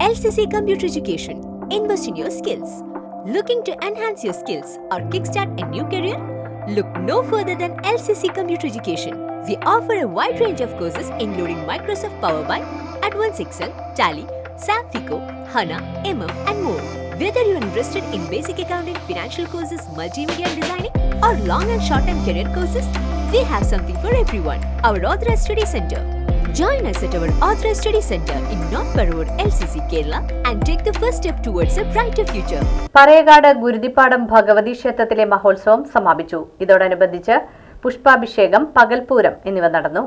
LCC Computer Education. Invest in your skills. Looking to enhance your skills or kickstart a new career? Look no further than LCC Computer Education. We offer a wide range of courses including Microsoft Power BI, Advanced Excel, Tally, SAP FICO, HANA, and more. Whether you are interested in basic accounting, financial courses, multimedia designing, or long and short-term career courses, we have something for everyone. Our Authorized Study Center. Join us at our Authorized Study Center in North Parur, LCC, Kerala and take the first step towards a brighter future. Parayakad Guruthippadam Bhagavathi ക്ഷേത്രത്തിലെ മഹോത്സവം സമാപിച്ചു. ഇതോടനുബന്ധിച്ച് പുഷ്പാഭിഷേകം, പകൽപൂരം എന്നിവ നടന്നു.